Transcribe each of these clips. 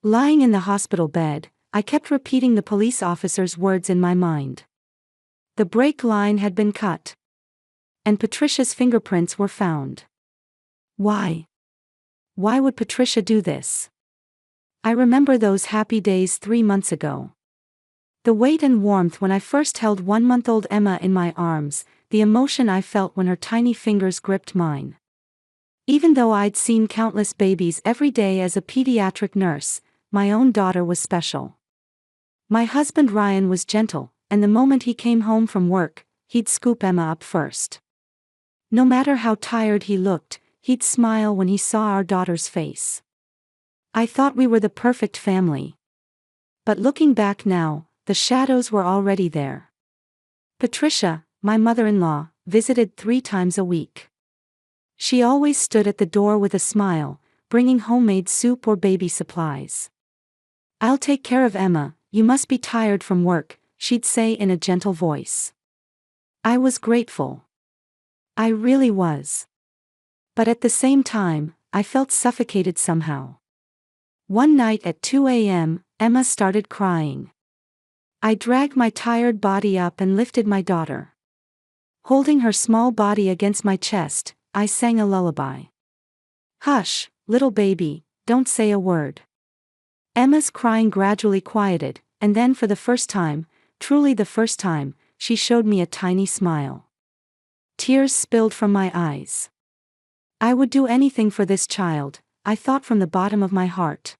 Lying in the hospital bed, I kept repeating the police officer's words in my mind. The brake line had been cut. And Patricia's fingerprints were found. Why? Why would Patricia do this? I remember those happy days 3 months ago. The weight and warmth when I first held 1-month-old Emma in my arms, the emotion I felt when her tiny fingers gripped mine. Even though I'd seen countless babies every day as a pediatric nurse, my own daughter was special. My husband Ryan was gentle, and the moment he came home from work, he'd scoop Emma up first. No matter how tired he looked, he'd smile when he saw our daughter's face. I thought we were the perfect family. But looking back now, the shadows were already there. Patricia, my mother-in-law, visited 3 times a week. She always stood at the door with a smile, bringing homemade soup or baby supplies. "I'll take care of Emma, you must be tired from work," she'd say in a gentle voice. I was grateful. I really was. But at the same time, I felt suffocated somehow. One night at 2 a.m., Emma started crying. I dragged my tired body up and lifted my daughter. Holding her small body against my chest, I sang a lullaby. "Hush, little baby, don't say a word." Emma's crying gradually quieted, and then for the first time, truly the first time, she showed me a tiny smile. Tears spilled from my eyes. I would do anything for this child, I thought from the bottom of my heart.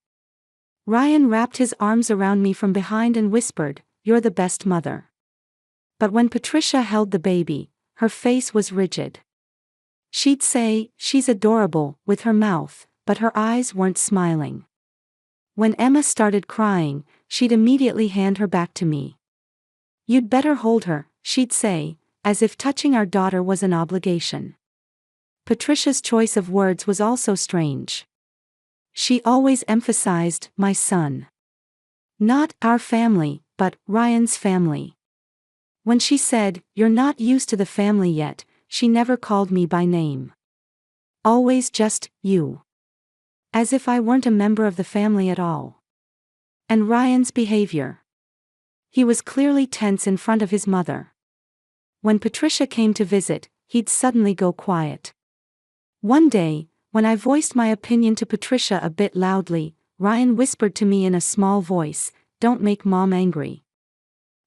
Ryan wrapped his arms around me from behind and whispered, "You're the best mother." But when Patricia held the baby, her face was rigid. She'd say, "She's adorable," with her mouth, but her eyes weren't smiling. When Emma started crying, she'd immediately hand her back to me. "You'd better hold her," she'd say, as if touching our daughter was an obligation. Patricia's choice of words was also strange. She always emphasized, "my son." Not "our family," but "Ryan's family." When she said, "You're not used to the family yet," she never called me by name. Always just, "you." As if I weren't a member of the family at all. And Ryan's behavior. He was clearly tense in front of his mother. When Patricia came to visit, he'd suddenly go quiet. One day, when I voiced my opinion to Patricia a bit loudly, Ryan whispered to me in a small voice, "Don't make Mom angry."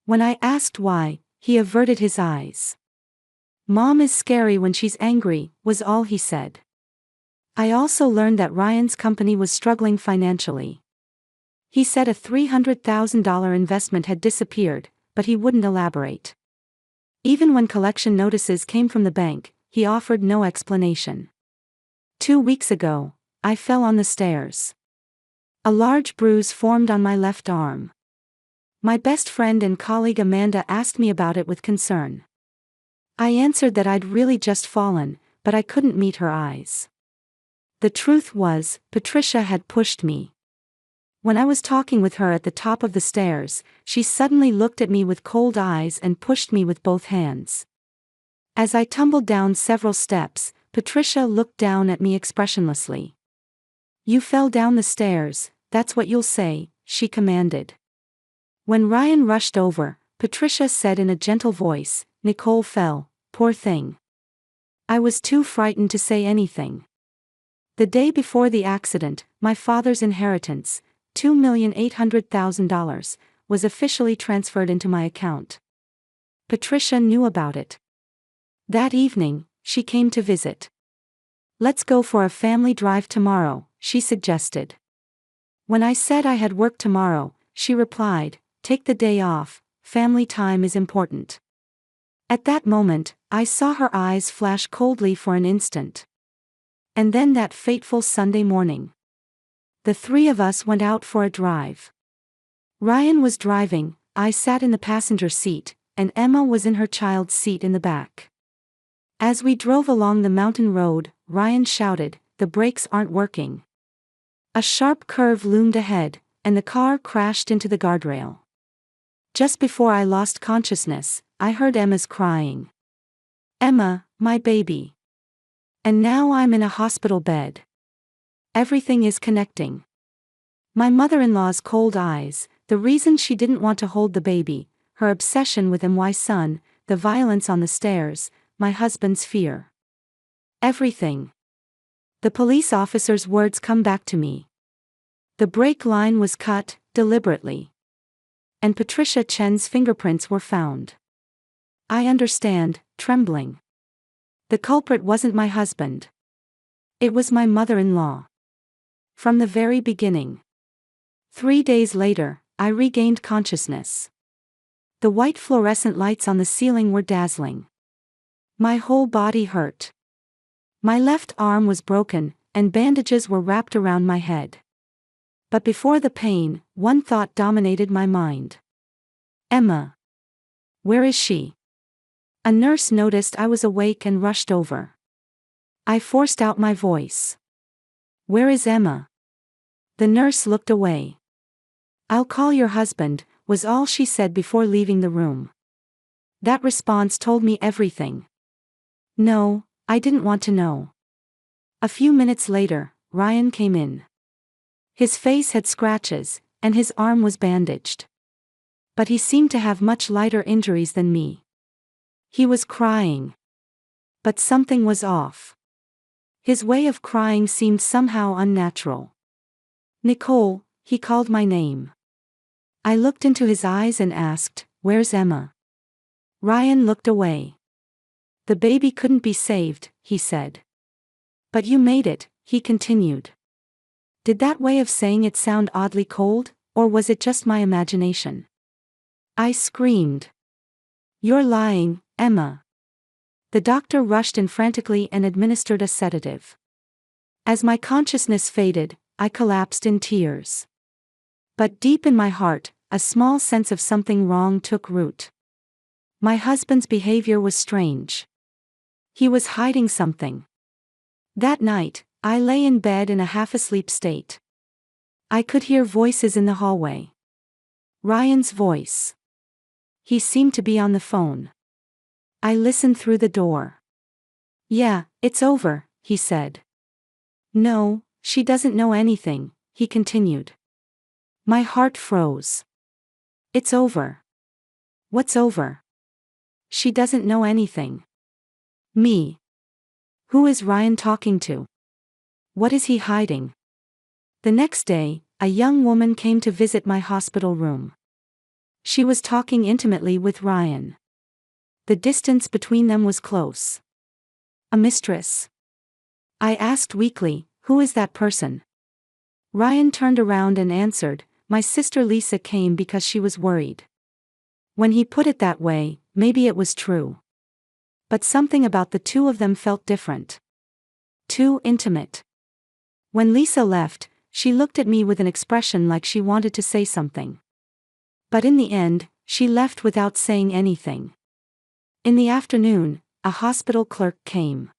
When I asked why, he averted his eyes. "Mom is scary when she's angry," was all he said. I also learned that Ryan's company was struggling financially. He said a $300,000 investment had disappeared, but he wouldn't elaborate. Even when collection notices came from the bank, he offered no explanation. 2 weeks ago, I fell on the stairs. A large bruise formed on my left arm. My best friend and colleague Amanda asked me about it with concern. I answered that I'd really just fallen, but I couldn't meet her eyes. The truth was, Patricia had pushed me. When I was talking with her at the top of the stairs, she suddenly looked at me with cold eyes and pushed me with both hands. As I tumbled down several steps, Patricia looked down at me expressionlessly. "You fell down the stairs, that's what you'll say," she commanded. When Ryan rushed over, Patricia said in a gentle voice, "Nicole fell, poor thing." I was too frightened to say anything. The day before the accident, my father's inheritance, $2,800,000, was officially transferred into my account. Patricia knew about it. That evening, she came to visit. "Let's go for a family drive tomorrow," she suggested. When I said I had work tomorrow, she replied, "Take the day off, family time is important." At that moment, I saw her eyes flash coldly for an instant. And then that fateful Sunday morning. The 3 of us went out for a drive. Ryan was driving, I sat in the passenger seat, and Emma was in her child's seat in the back. As we drove along the mountain road, Ryan shouted, "The brakes aren't working." A sharp curve loomed ahead, and the car crashed into the guardrail. Just before I lost consciousness, I heard Emma's crying. "Emma, my baby." And now I'm in a hospital bed. Everything is connecting. My mother-in-law's cold eyes, the reason she didn't want to hold the baby, her obsession with my son, the violence on the stairs, my husband's fear. Everything. The police officer's words come back to me. The brake line was cut, deliberately. And Patricia Chen's fingerprints were found. I understand, trembling. The culprit wasn't my husband. It was my mother-in-law. From the very beginning. 3 days later, I regained consciousness. The white fluorescent lights on the ceiling were dazzling. My whole body hurt. My left arm was broken, and bandages were wrapped around my head. But before the pain, one thought dominated my mind. Emma. Where is she? A nurse noticed I was awake and rushed over. I forced out my voice. Where is Emma? The nurse looked away. I'll call your husband, was all she said before leaving the room. That response told me everything. No, I didn't want to know. A few minutes later, Ryan came in. His face had scratches, and his arm was bandaged. But he seemed to have much lighter injuries than me. He was crying. But something was off. His way of crying seemed somehow unnatural. Nicole, he called my name. I looked into his eyes and asked, "Where's Emma?" Ryan looked away. "The baby couldn't be saved," he said. "But you made it," he continued. Did that way of saying it sound oddly cold, or was it just my imagination? I screamed. "You're lying, Emma." The doctor rushed in frantically and administered a sedative. As my consciousness faded, I collapsed in tears. But deep in my heart, a small sense of something wrong took root. My husband's behavior was strange. He was hiding something. That night, I lay in bed in a half-asleep state. I could hear voices in the hallway. Ryan's voice. He seemed to be on the phone. I listened through the door. "Yeah, it's over," he said. "No, she doesn't know anything," he continued. My heart froze. "It's over." "What's over?" "She doesn't know anything." Me. Who is Ryan talking to? What is he hiding? The next day, a young woman came to visit my hospital room. She was talking intimately with Ryan. The distance between them was close. A mistress? I asked weakly, "Who is that person?" Ryan turned around and answered, "My sister Lisa came because she was worried." When he put it that way, maybe it was true. But something about the two of them felt different. Too intimate. When Lisa left, she looked at me with an expression like she wanted to say something. But in the end, she left without saying anything. In the afternoon, a hospital clerk came.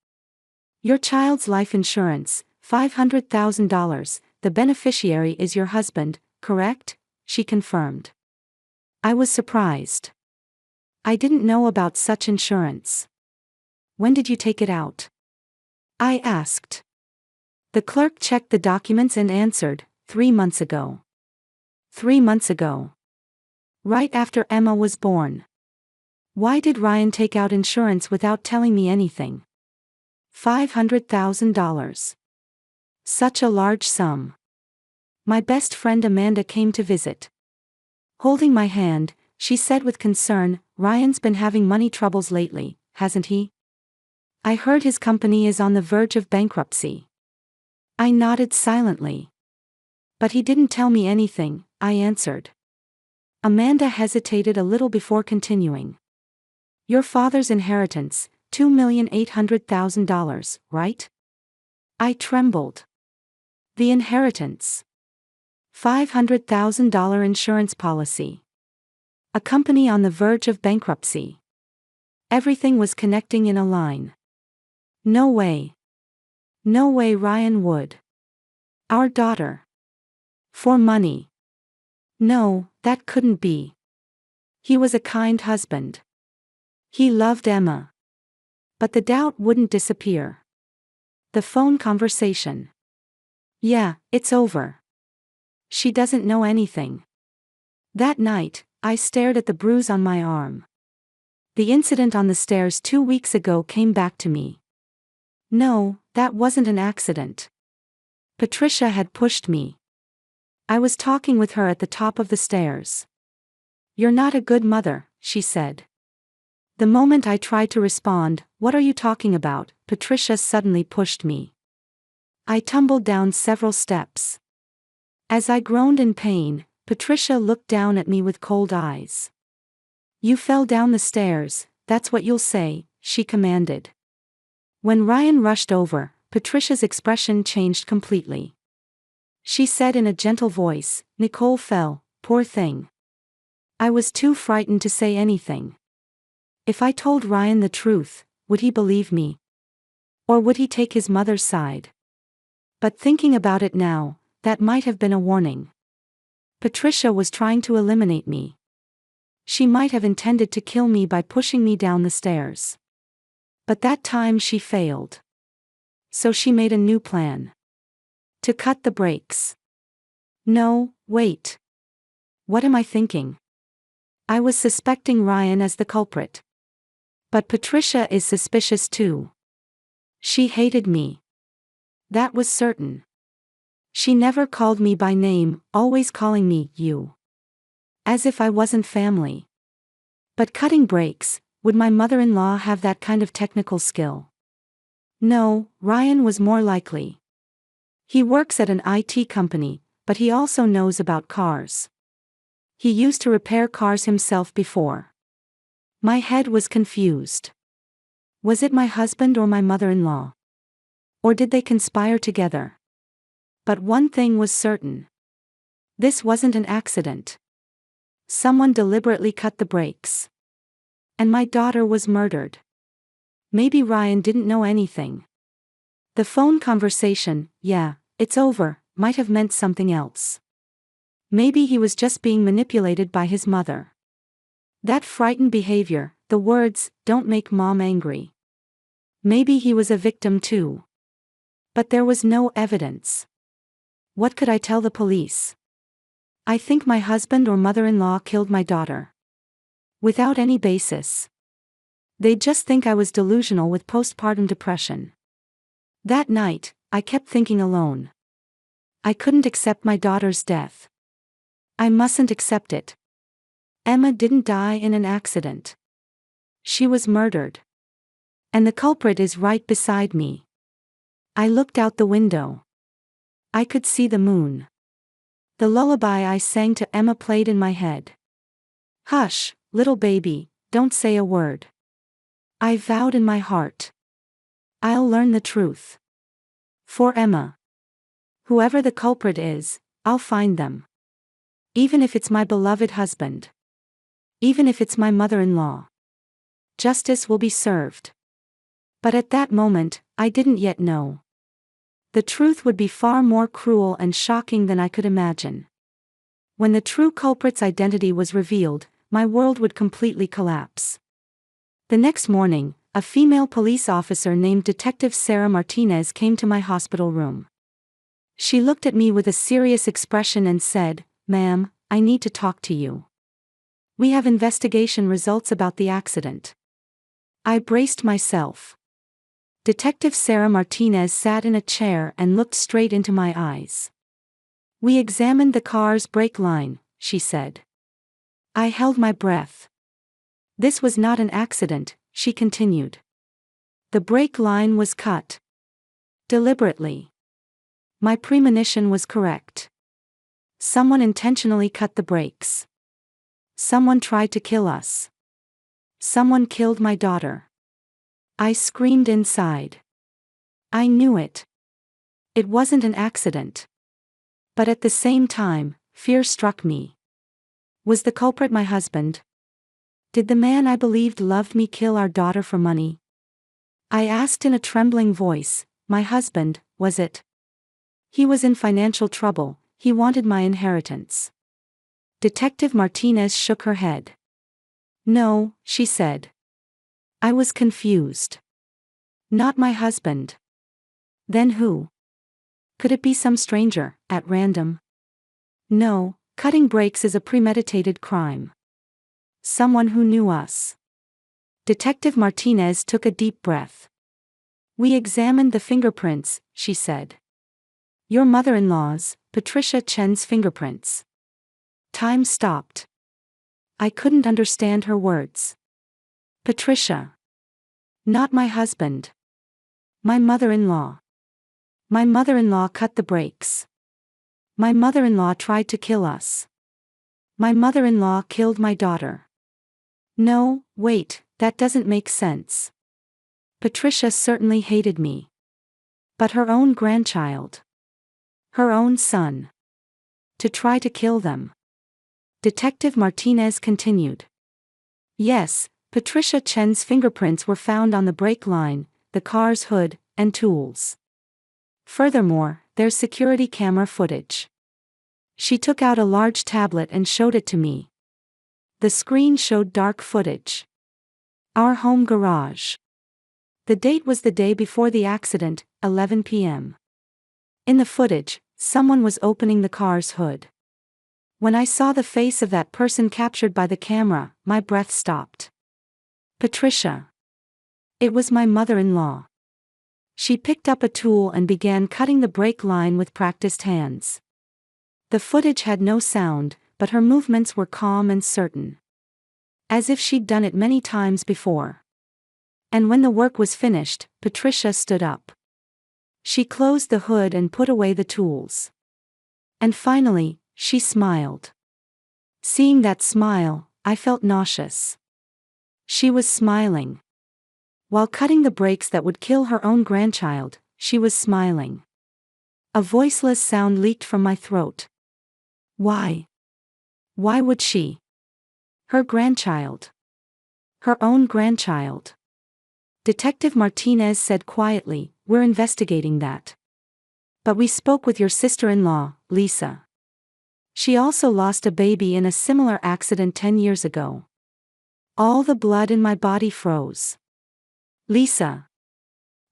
"Your child's life insurance, $500,000, the beneficiary is your husband, correct?" she confirmed. I was surprised. I didn't know about such insurance. "When did you take it out?" I asked. The clerk checked the documents and answered, 3 months ago. 3 months ago. Right after Emma was born. Why did Ryan take out insurance without telling me anything? $500,000. Such a large sum. My best friend Amanda came to visit. Holding my hand, she said with concern, "Ryan's been having money troubles lately, hasn't he? I heard his company is on the verge of bankruptcy." I nodded silently. "But he didn't tell me anything," I answered. Amanda hesitated a little before continuing. "Your father's inheritance, $2,800,000, right?" I trembled. The inheritance. $500,000 insurance policy. A company on the verge of bankruptcy. Everything was connecting in a line. No way. No way Ryan would. Our daughter. For money. No, that couldn't be. He was a kind husband. He loved Emma. But the doubt wouldn't disappear. The phone conversation. "Yeah, it's over." She doesn't know anything. That night, I stared at the bruise on my arm. The incident on the stairs 2 weeks ago came back to me. No, that wasn't an accident. Patricia had pushed me. I was talking with her at the top of the stairs. "You're not a good mother," she said. The moment I tried to respond, "What are you talking about?" Patricia suddenly pushed me. I tumbled down several steps. As I groaned in pain, Patricia looked down at me with cold eyes. "You fell down the stairs, that's what you'll say," she commanded. When Ryan rushed over, Patricia's expression changed completely. She said in a gentle voice, "Nicole fell, poor thing." I was too frightened to say anything. If I told Ryan the truth, would he believe me? Or would he take his mother's side? But thinking about it now, that might have been a warning. Patricia was trying to eliminate me. She might have intended to kill me by pushing me down the stairs. But that time she failed. So she made a new plan. To cut the brakes. No, wait. What am I thinking? I was suspecting Ryan as the culprit. But Patricia is suspicious too. She hated me. That was certain. She never called me by name, always calling me you. As if I wasn't family. But cutting brakes, would my mother-in-law have that kind of technical skill? No, Ryan was more likely. He works at an IT company, but he also knows about cars. He used to repair cars himself before. My head was confused. Was it my husband or my mother-in-law? Or did they conspire together? But one thing was certain. This wasn't an accident. Someone deliberately cut the brakes. And my daughter was murdered. Maybe Ryan didn't know anything. The phone conversation, "Yeah, it's over," might have meant something else. Maybe he was just being manipulated by his mother. That frightened behavior, the words, "Don't make mom angry." Maybe he was a victim too. But there was no evidence. What could I tell the police? "I think my husband or mother-in-law killed my daughter." Without any basis. They'd just think I was delusional with postpartum depression. That night, I kept thinking alone. I couldn't accept my daughter's death. I mustn't accept it. Emma didn't die in an accident. She was murdered. And the culprit is right beside me. I looked out the window. I could see the moon. The lullaby I sang to Emma played in my head. "Hush, little baby, don't say a word." I vowed in my heart. I'll learn the truth. For Emma. Whoever the culprit is, I'll find them. Even if it's my beloved husband. Even if it's my mother-in-law. Justice will be served. But at that moment, I didn't yet know. The truth would be far more cruel and shocking than I could imagine. When the true culprit's identity was revealed, my world would completely collapse. The next morning, a female police officer named Detective Sarah Martinez came to my hospital room. She looked at me with a serious expression and said, "Ma'am, I need to talk to you. We have investigation results about the accident." I braced myself. Detective Sarah Martinez sat in a chair and looked straight into my eyes. "We examined the car's brake line," she said. I held my breath. "This was not an accident," she continued. "The brake line was cut. Deliberately. My premonition was correct. Someone intentionally cut the brakes. Someone tried to kill us. Someone killed my daughter." I screamed inside. I knew it. It wasn't an accident. But at the same time, fear struck me. Was the culprit my husband? Did the man I believed loved me kill our daughter for money? I asked in a trembling voice, "My husband, was it?" "He was in financial trouble, he wanted my inheritance." Detective Martinez shook her head. "No," she said. I was confused. "Not my husband. Then who? Could it be some stranger, at random?" No, cutting brakes is a premeditated crime. Someone who knew us. Detective Martinez took a deep breath. We examined the fingerprints, she said. Your mother-in-law's, Patricia Chen's fingerprints. Time stopped. I couldn't understand her words. Patricia. Not my husband. My mother-in-law. My mother-in-law cut the brakes. My mother-in-law tried to kill us. My mother-in-law killed my daughter. No, wait, that doesn't make sense. Patricia certainly hated me. But her own grandchild. Her own son. To try to kill them. Detective Martinez continued. Yes, Patricia Chen's fingerprints were found on the brake line, the car's hood, and tools. Furthermore, there's security camera footage. She took out a large tablet and showed it to me. The screen showed dark footage. Our home garage. The date was the day before the accident, 11 p.m. In the footage, someone was opening the car's hood. When I saw the face of that person captured by the camera, my breath stopped. Patricia. It was my mother-in-law. She picked up a tool and began cutting the brake line with practiced hands. The footage had no sound, but her movements were calm and certain. As if she'd done it many times before. And when the work was finished, Patricia stood up. She closed the hood and put away the tools. And finally, she smiled. Seeing that smile, I felt nauseous. She was smiling. While cutting the brakes that would kill her own grandchild, she was smiling. A voiceless sound leaked from my throat. Why? Why would she? Her grandchild. Her own grandchild. Detective Martinez said quietly, we're investigating that. But we spoke with your sister-in-law, Lisa. She also lost a baby in a similar accident 10 years ago. All the blood in my body froze. Lisa.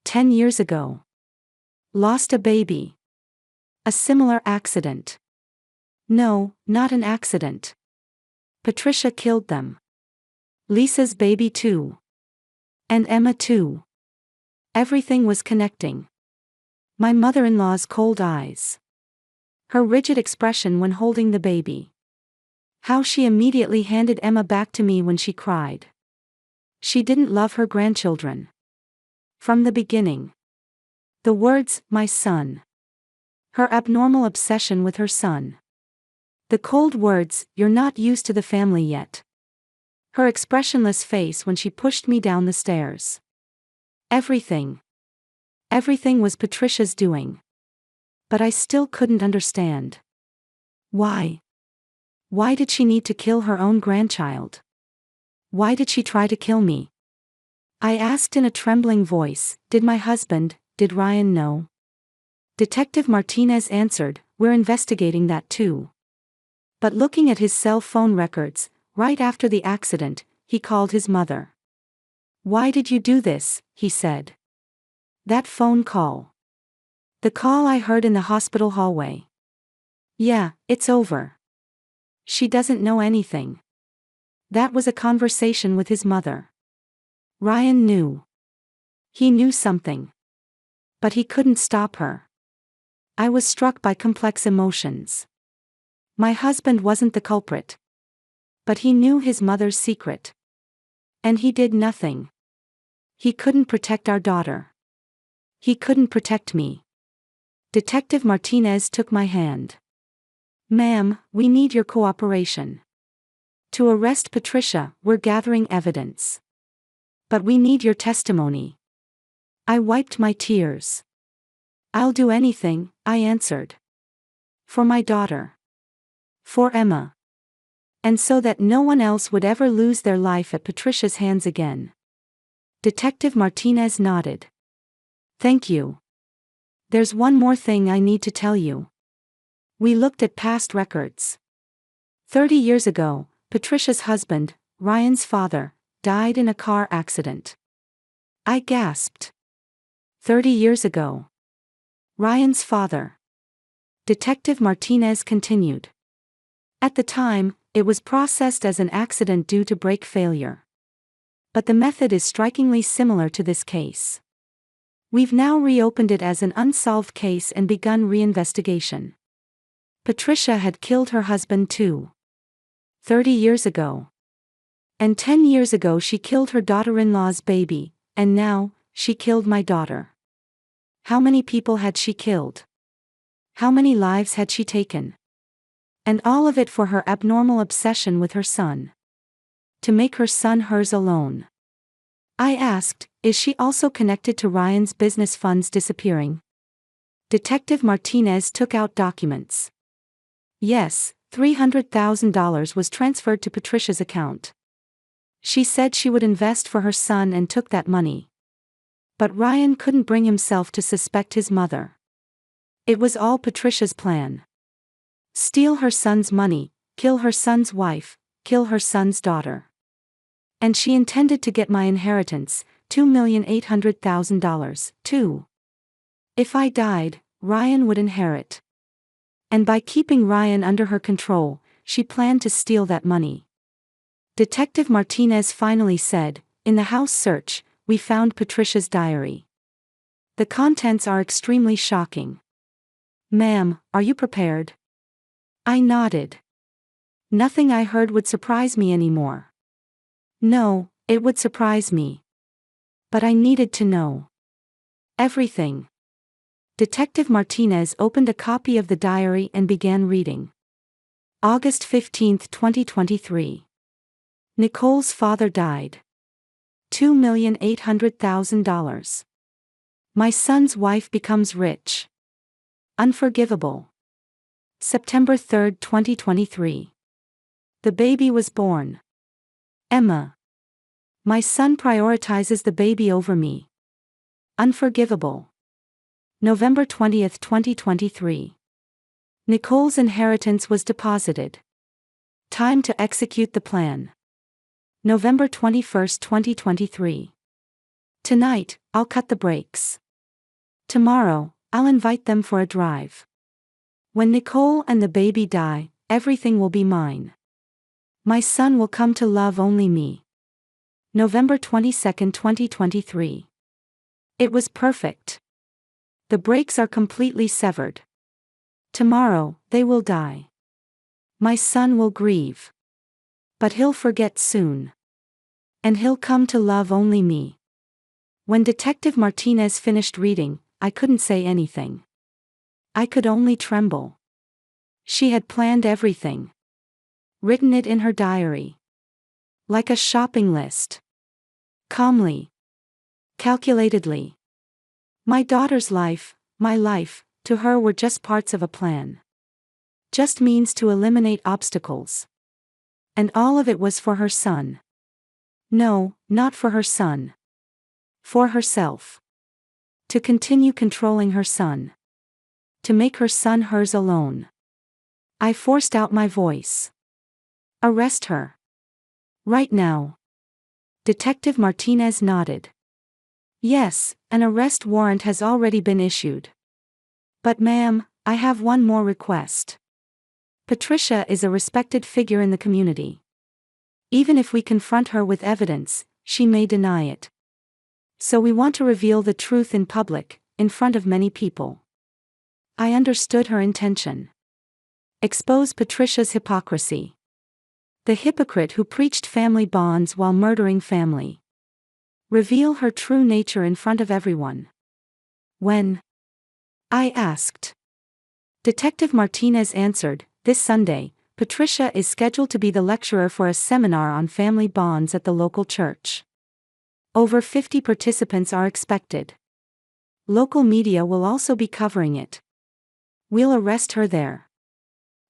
10 years ago. Lost a baby. A similar accident. No, not an accident. Patricia killed them. Lisa's baby too. And Emma too. Everything was connecting. My mother-in-law's cold eyes. Her rigid expression when holding the baby. How she immediately handed Emma back to me when she cried. She didn't love her grandchildren. From the beginning. The words, my son. Her abnormal obsession with her son. The cold words, you're not used to the family yet. Her expressionless face when she pushed me down the stairs. Everything. Everything was Patricia's doing. But I still couldn't understand. Why? Why did she need to kill her own grandchild? Why did she try to kill me? I asked in a trembling voice, did Ryan know? Detective Martinez answered, we're investigating that too. But looking at his cell phone records, right after the accident, he called his mother. Why did you do this? He said. That phone call. The call I heard in the hospital hallway. Yeah, it's over. She doesn't know anything. That was a conversation with his mother. Ryan knew. He knew something. But he couldn't stop her. I was struck by complex emotions. My husband wasn't the culprit. But he knew his mother's secret. And he did nothing. He couldn't protect our daughter. He couldn't protect me. Detective Martinez took my hand. Ma'am, we need your cooperation. To arrest Patricia, we're gathering evidence. But we need your testimony. I wiped my tears. I'll do anything, I answered. For my daughter. For Emma. And so that no one else would ever lose their life at Patricia's hands again. Detective Martinez nodded. Thank you. There's one more thing I need to tell you. We looked at past records. 30 years ago, Patricia's husband, Ryan's father, died in a car accident. I gasped. 30 years ago. Ryan's father. Detective Martinez continued. At the time, it was processed as an accident due to brake failure. But the method is strikingly similar to this case. We've now reopened it as an unsolved case and begun reinvestigation. Patricia had killed her husband too. 30 years ago. And 10 years ago she killed her daughter-in-law's baby, and now, she killed my daughter. How many people had she killed? How many lives had she taken? And all of it for her abnormal obsession with her son. To make her son hers alone. I asked, is she also connected to Ryan's business funds disappearing? Detective Martinez took out documents. Yes, $300,000 was transferred to Patricia's account. She said she would invest for her son and took that money. But Ryan couldn't bring himself to suspect his mother. It was all Patricia's plan. Steal her son's money, kill her son's wife, kill her son's daughter. And she intended to get my inheritance, $2,800,000, too. If I died, Ryan would inherit. And by keeping Ryan under her control, she planned to steal that money. Detective Martinez finally said, in the house search, we found Patricia's diary. The contents are extremely shocking. Ma'am, are you prepared? I nodded. Nothing I heard would surprise me anymore. No, it would surprise me. But I needed to know. Everything. Detective Martinez opened a copy of the diary and began reading. August 15, 2023. Nicole's father died. $2,800,000. My son's wife becomes rich. Unforgivable. September 3, 2023. The baby was born. Emma. My son prioritizes the baby over me. Unforgivable. November 20, 2023. Nicole's inheritance was deposited. Time to execute the plan. November 21, 2023. Tonight, I'll cut the brakes. Tomorrow, I'll invite them for a drive. When Nicole and the baby die, everything will be mine. My son will come to love only me. November 22, 2023. It was perfect. The brakes are completely severed. Tomorrow, they will die. My son will grieve. But he'll forget soon. And he'll come to love only me. When Detective Martinez finished reading, I couldn't say anything. I could only tremble. She had planned everything. Written it in her diary. Like a shopping list. Calmly. Calculatedly. My daughter's life, my life, to her were just parts of a plan. Just means to eliminate obstacles. And all of it was for her son. No, not for her son. For herself. To continue controlling her son. To make her son hers alone. I forced out my voice. Arrest her. Right now. Detective Martinez nodded. Yes, an arrest warrant has already been issued. But ma'am, I have one more request. Patricia is a respected figure in the community. Even if we confront her with evidence, she may deny it. So we want to reveal the truth in public, in front of many people. I understood her intention. Expose Patricia's hypocrisy. The hypocrite who preached family bonds while murdering family. Reveal her true nature in front of everyone. When? I asked. Detective Martinez answered, this Sunday, Patricia is scheduled to be the lecturer for a seminar on family bonds at the local church. Over 50 participants are expected. Local media will also be covering it. We'll arrest her there.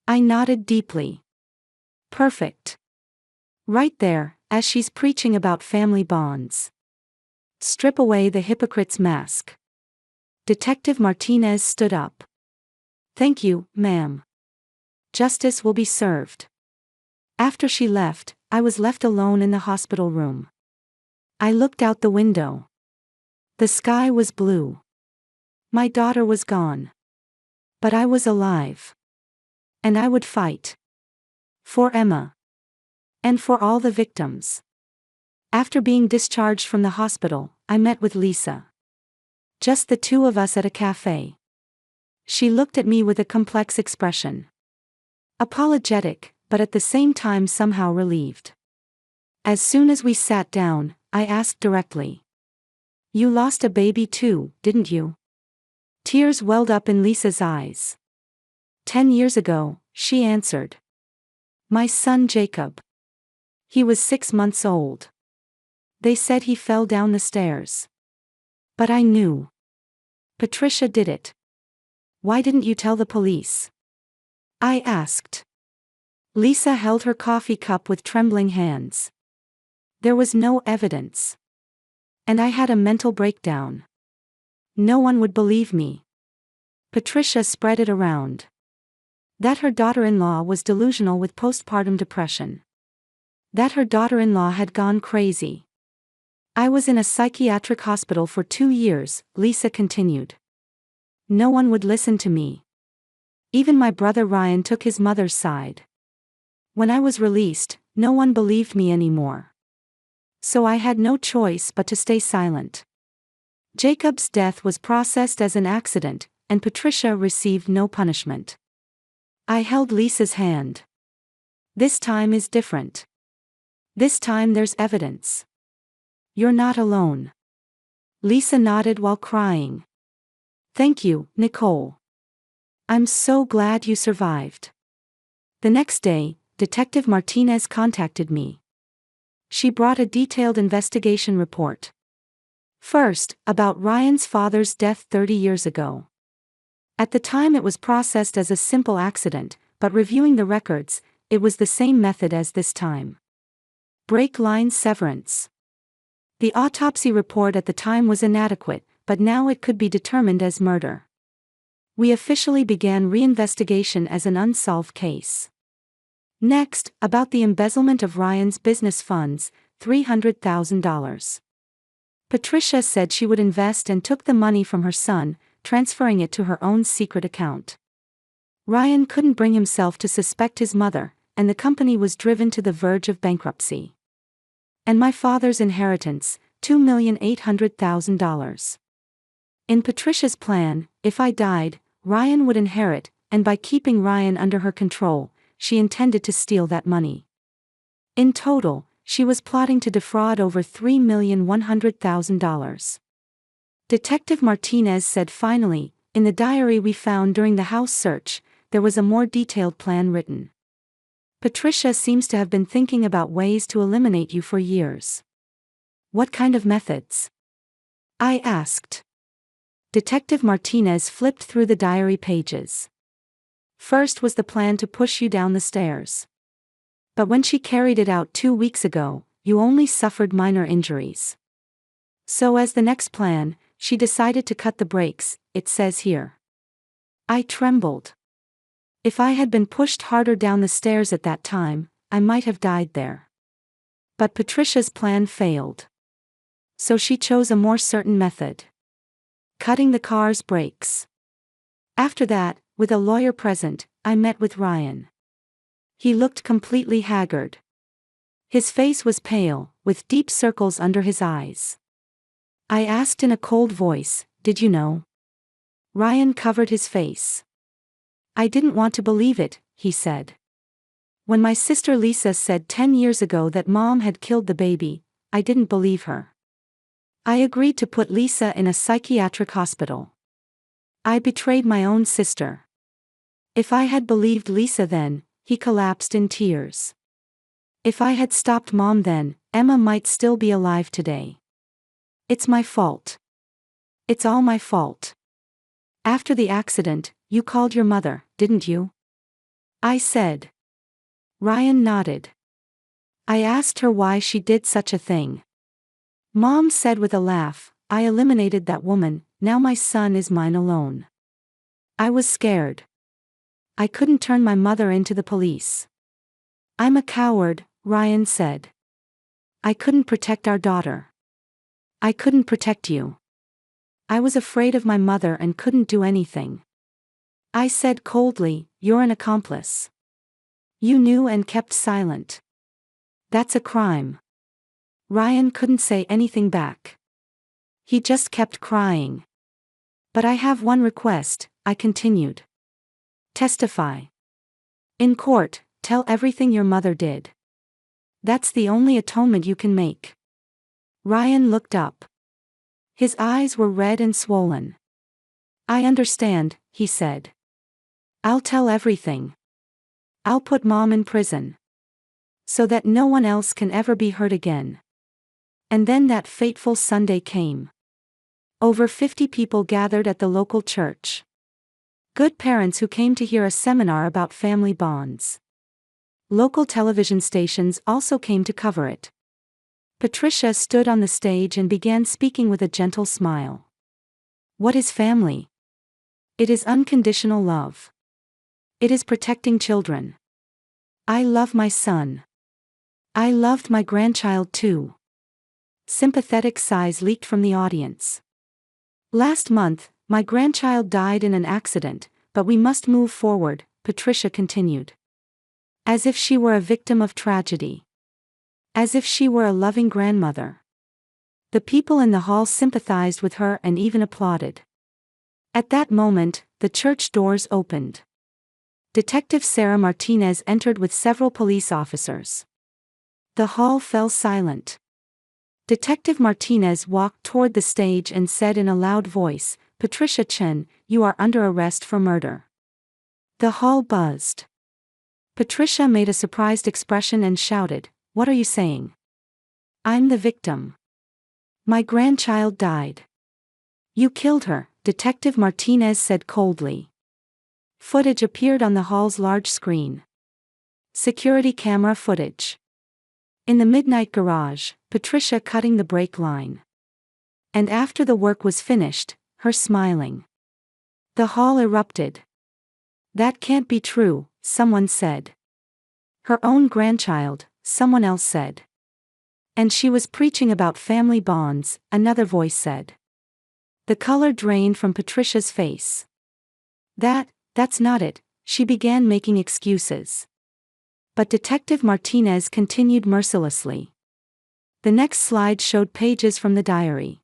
I nodded deeply. Perfect. Right there, as she's preaching about family bonds. Strip away the hypocrite's mask. Detective Martinez stood up. Thank you, ma'am. Justice will be served. After she left, I was left alone in the hospital room. I looked out the window. The sky was blue. My daughter was gone. But I was alive. And I would fight. For Emma. And for all the victims. After being discharged from the hospital, I met with Lisa. Just the two of us at a cafe. She looked at me with a complex expression. Apologetic, but at the same time somehow relieved. As soon as we sat down, I asked directly. You lost a baby too, didn't you? Tears welled up in Lisa's eyes. 10 years ago, she answered. My son Jacob. He was 6 months old. They said he fell down the stairs. But I knew. Patricia did it. Why didn't you tell the police? I asked. Lisa held her coffee cup with trembling hands. There was no evidence. And I had a mental breakdown. No one would believe me. Patricia spread it around. That her daughter-in-law was delusional with postpartum depression. That her daughter-in-law had gone crazy. I was in a psychiatric hospital for 2 years, Lisa continued. No one would listen to me. Even my brother Ryan took his mother's side. When I was released, no one believed me anymore. So I had no choice but to stay silent. Jacob's death was processed as an accident, and Patricia received no punishment. I held Lisa's hand. This time is different. This time there's evidence. You're not alone. Lisa nodded while crying. Thank you, Nicole. I'm so glad you survived. The next day, Detective Martinez contacted me. She brought a detailed investigation report. First, about Ryan's father's death 30 years ago. At the time it was processed as a simple accident, but reviewing the records, it was the same method as this time. Brake line severance. The autopsy report at the time was inadequate, but now it could be determined as murder. We officially began reinvestigation as an unsolved case. Next, about the embezzlement of Ryan's business funds, $300,000. Patricia said she would invest and took the money from her son, transferring it to her own secret account. Ryan couldn't bring himself to suspect his mother, and the company was driven to the verge of bankruptcy. And my father's inheritance, $2,800,000. In Patricia's plan, if I died, Ryan would inherit, and by keeping Ryan under her control, she intended to steal that money. In total, she was plotting to defraud over $3,100,000. Detective Martinez said finally, in the diary we found during the house search, there was a more detailed plan written. Patricia seems to have been thinking about ways to eliminate you for years. What kind of methods? I asked. Detective Martinez flipped through the diary pages. First was the plan to push you down the stairs. But when she carried it out 2 weeks ago, you only suffered minor injuries. So as the next plan, she decided to cut the brakes, it says here. I trembled. If I had been pushed harder down the stairs at that time, I might have died there. But Patricia's plan failed. So she chose a more certain method. Cutting the car's brakes. After that, with a lawyer present, I met with Ryan. He looked completely haggard. His face was pale, with deep circles under his eyes. I asked in a cold voice, "Did you know?" Ryan covered his face. I didn't want to believe it, he said. When my sister Lisa said 10 years ago that Mom had killed the baby, I didn't believe her. I agreed to put Lisa in a psychiatric hospital. I betrayed my own sister. If I had believed Lisa then, he collapsed in tears. If I had stopped Mom then, Emma might still be alive today. It's my fault. It's all my fault. After the accident, you called your mother, didn't you? I said. Ryan nodded. I asked her why she did such a thing. Mom said with a laugh, I eliminated that woman, now my son is mine alone. I was scared. I couldn't turn my mother into the police. I'm a coward, Ryan said. I couldn't protect our daughter. I couldn't protect you. I was afraid of my mother and couldn't do anything. I said coldly, you're an accomplice. You knew and kept silent. That's a crime. Ryan couldn't say anything back. He just kept crying. But I have one request, I continued. Testify. In court, tell everything your mother did. That's the only atonement you can make. Ryan looked up. His eyes were red and swollen. I understand, he said. I'll tell everything. I'll put Mom in prison. So that no one else can ever be hurt again. And then that fateful Sunday came. Over 50 people gathered at the local church. Good parents who came to hear a seminar about family bonds. Local television stations also came to cover it. Patricia stood on the stage and began speaking with a gentle smile. What is family? It is unconditional love. It is protecting children. I love my son. I loved my grandchild too. Sympathetic sighs leaked from the audience. Last month, my grandchild died in an accident, but we must move forward, Patricia continued. As if she were a victim of tragedy. As if she were a loving grandmother. The people in the hall sympathized with her and even applauded. At that moment, the church doors opened. Detective Sarah Martinez entered with several police officers. The hall fell silent. Detective Martinez walked toward the stage and said in a loud voice, Patricia Chen, you are under arrest for murder. The hall buzzed. Patricia made a surprised expression and shouted, What are you saying? I'm the victim. My grandchild died. You killed her, Detective Martinez said coldly. Footage appeared on the hall's large screen. Security camera footage. In the midnight garage, Patricia cutting the brake line. And after the work was finished, her smiling. The hall erupted. That can't be true, someone said. Her own grandchild, someone else said. And she was preaching about family bonds, another voice said. The color drained from Patricia's face. That's not it, she began making excuses. But Detective Martinez continued mercilessly. The next slide showed pages from the diary.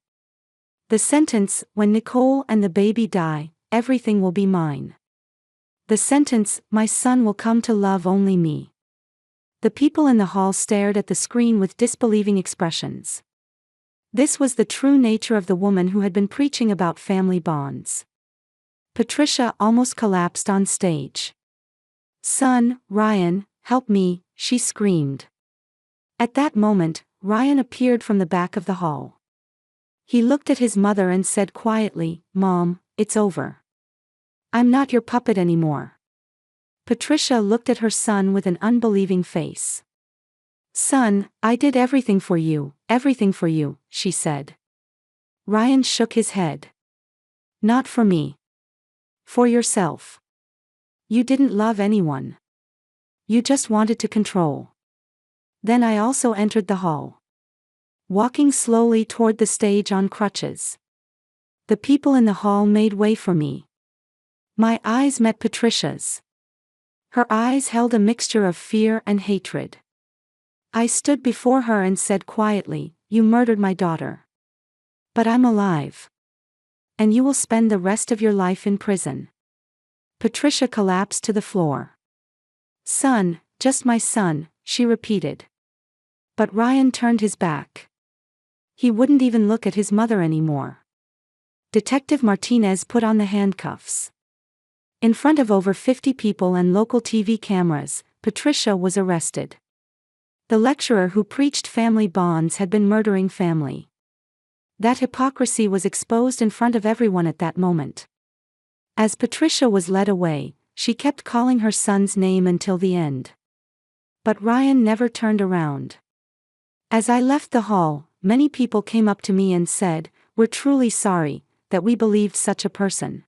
The sentence, when Nicole and the baby die, everything will be mine. The sentence, my son will come to love only me. The people in the hall stared at the screen with disbelieving expressions. This was the true nature of the woman who had been preaching about family bonds. Patricia almost collapsed on stage. Son, Ryan, help me, she screamed. At that moment, Ryan appeared from the back of the hall. He looked at his mother and said quietly, Mom, it's over. I'm not your puppet anymore. Patricia looked at her son with an unbelieving face. Son, I did everything for you, she said. Ryan shook his head. Not for me. For yourself. You didn't love anyone. You just wanted to control. Then I also entered the hall. Walking slowly toward the stage on crutches. The people in the hall made way for me. My eyes met Patricia's. Her eyes held a mixture of fear and hatred. I stood before her and said quietly, You murdered my daughter. But I'm alive. And you will spend the rest of your life in prison. Patricia collapsed to the floor. Son, just my son, she repeated. But Ryan turned his back. He wouldn't even look at his mother anymore. Detective Martinez put on the handcuffs. In front of over 50 people and local TV cameras, Patricia was arrested. The lecturer who preached family bonds had been murdering family. That hypocrisy was exposed in front of everyone at that moment. As Patricia was led away, she kept calling her son's name until the end. But Ryan never turned around. As I left the hall, many people came up to me and said, We're truly sorry that we believed such a person.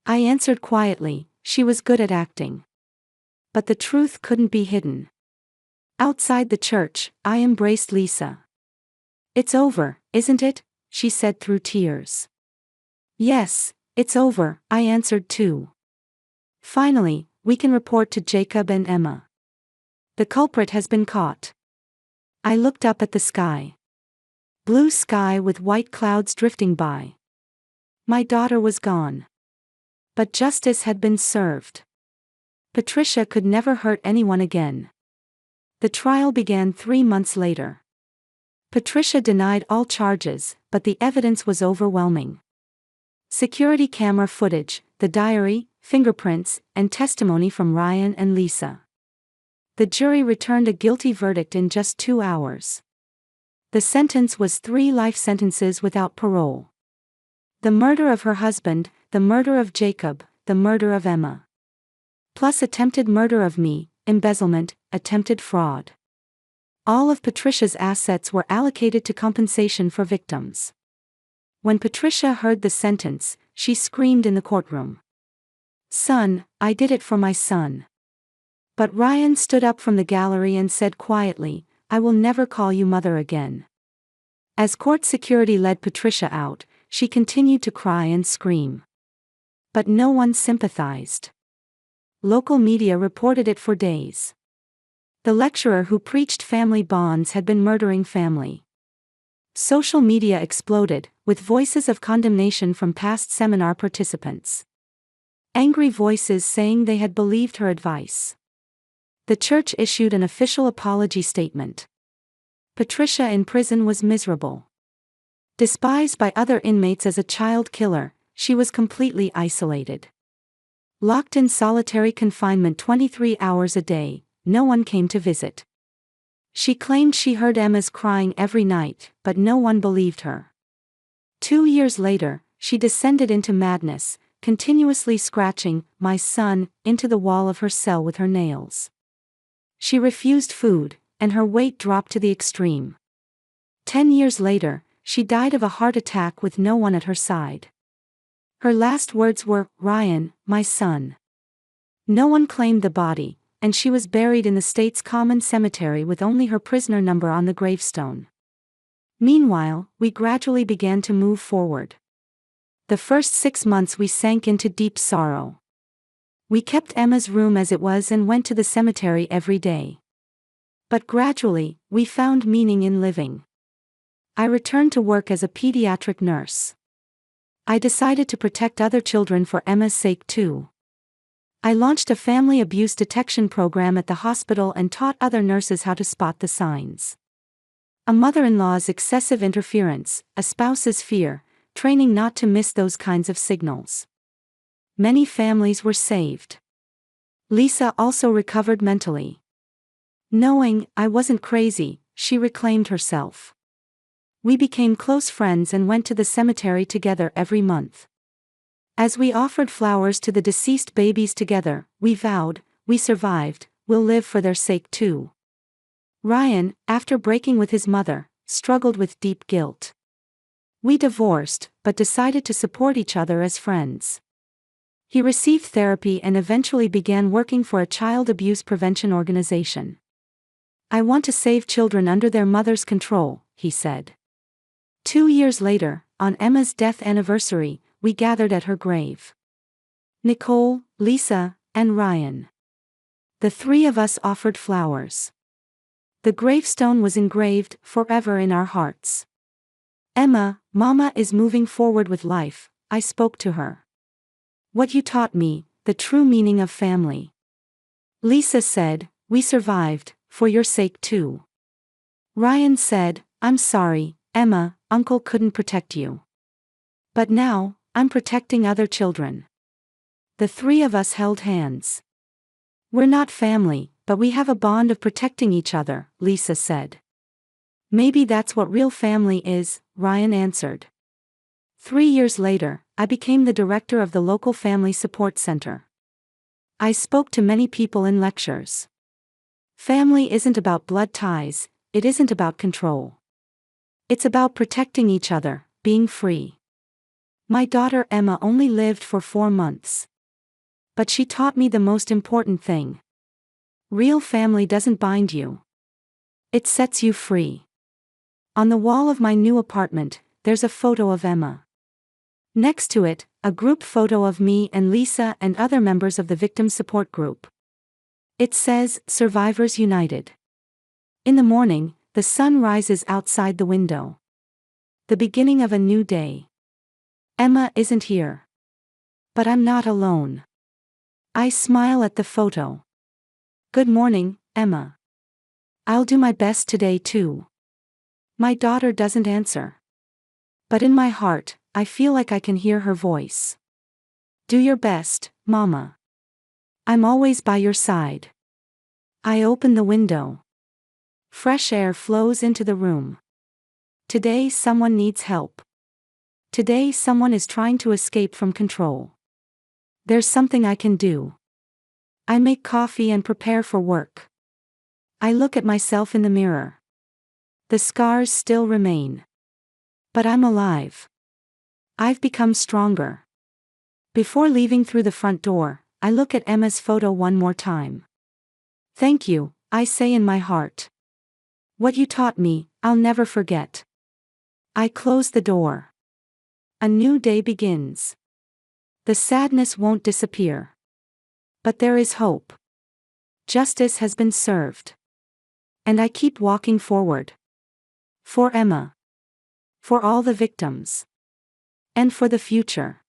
I answered quietly, she was good at acting. But the truth couldn't be hidden. Outside the church, I embraced Lisa. It's over, isn't it? She said through tears. Yes, it's over, I answered too. Finally, we can report to Jacob and Emma. The culprit has been caught. I looked up at the sky. Blue sky with white clouds drifting by. My daughter was gone. But justice had been served. Patricia could never hurt anyone again. The trial began 3 months later. Patricia denied all charges, but the evidence was overwhelming. Security camera footage, the diary, fingerprints, and testimony from Ryan and Lisa. The jury returned a guilty verdict in just 2 hours. The sentence was 3 life sentences without parole. The murder of her husband, the murder of Jacob, the murder of Emma. Plus attempted murder of me, embezzlement, attempted fraud. All of Patricia's assets were allocated to compensation for victims. When Patricia heard the sentence, she screamed in the courtroom. "Son, I did it for my son." But Ryan stood up from the gallery and said quietly, "I will never call you mother again." As court security led Patricia out, she continued to cry and scream. But no one sympathized. Local media reported it for days. The lecturer who preached family bonds had been murdering family. Social media exploded, with voices of condemnation from past seminar participants. Angry voices saying they had believed her advice. The church issued an official apology statement. Patricia in prison was miserable. Despised by other inmates as a child killer, she was completely isolated. Locked in solitary confinement 23 hours a day, no one came to visit. She claimed she heard Emma's crying every night, but no one believed her. 2 years later, she descended into madness, continuously scratching "my son" into the wall of her cell with her nails. She refused food, and her weight dropped to the extreme. 10 years later, she died of a heart attack with no one at her side. Her last words were, "Ryan, my son." No one claimed the body, and she was buried in the state's common cemetery with only her prisoner number on the gravestone. Meanwhile, we gradually began to move forward. The first 6 months we sank into deep sorrow. We kept Emma's room as it was and went to the cemetery every day. But gradually, we found meaning in living. I returned to work as a pediatric nurse. I decided to protect other children for Emma's sake too. I launched a family abuse detection program at the hospital and taught other nurses how to spot the signs. A mother-in-law's excessive interference, a spouse's fear, training not to miss those kinds of signals. Many families were saved. Lisa also recovered mentally. Knowing I wasn't crazy, she reclaimed herself. We became close friends and went to the cemetery together every month. As we offered flowers to the deceased babies together, we vowed, we survived, we'll live for their sake too. Ryan, after breaking with his mother, struggled with deep guilt. We divorced, but decided to support each other as friends. He received therapy and eventually began working for a child abuse prevention organization. "I want to save children under their mother's control," he said. 2 years later, on Emma's death anniversary, we gathered at her grave. Nicole, Lisa, and Ryan. The 3 of us offered flowers. The gravestone was engraved, "Forever in our hearts." "Emma, Mama is moving forward with life," I spoke to her. "What you taught me, the true meaning of family." Lisa said, "We survived, for your sake too." Ryan said, "I'm sorry, Emma, Uncle couldn't protect you. But now, I'm protecting other children." The 3 of us held hands. "We're not family, but we have a bond of protecting each other," Lisa said. "Maybe that's what real family is," Ryan answered. 3 years later, I became the director of the local family support center. I spoke to many people in lectures. Family isn't about blood ties, it isn't about control. It's about protecting each other, being free. My daughter Emma only lived for 4 months. But she taught me the most important thing. Real family doesn't bind you. It sets you free. On the wall of my new apartment, there's a photo of Emma. Next to it, a group photo of me and Lisa and other members of the victim support group. It says, Survivors United. In the morning, the sun rises outside the window. The beginning of a new day. Emma isn't here. But I'm not alone. I smile at the photo. Good morning, Emma. I'll do my best today too. My daughter doesn't answer. But in my heart, I feel like I can hear her voice. Do your best, Mama. I'm always by your side. I open the window. Fresh air flows into the room. Today someone needs help. Today someone is trying to escape from control. There's something I can do. I make coffee and prepare for work. I look at myself in the mirror. The scars still remain. But I'm alive. I've become stronger. Before leaving through the front door, I look at Emma's photo one more time. Thank you, I say in my heart. What you taught me, I'll never forget. I close the door. A new day begins. The sadness won't disappear. But there is hope. Justice has been served. And I keep walking forward. For Emma. For all the victims. And for the future.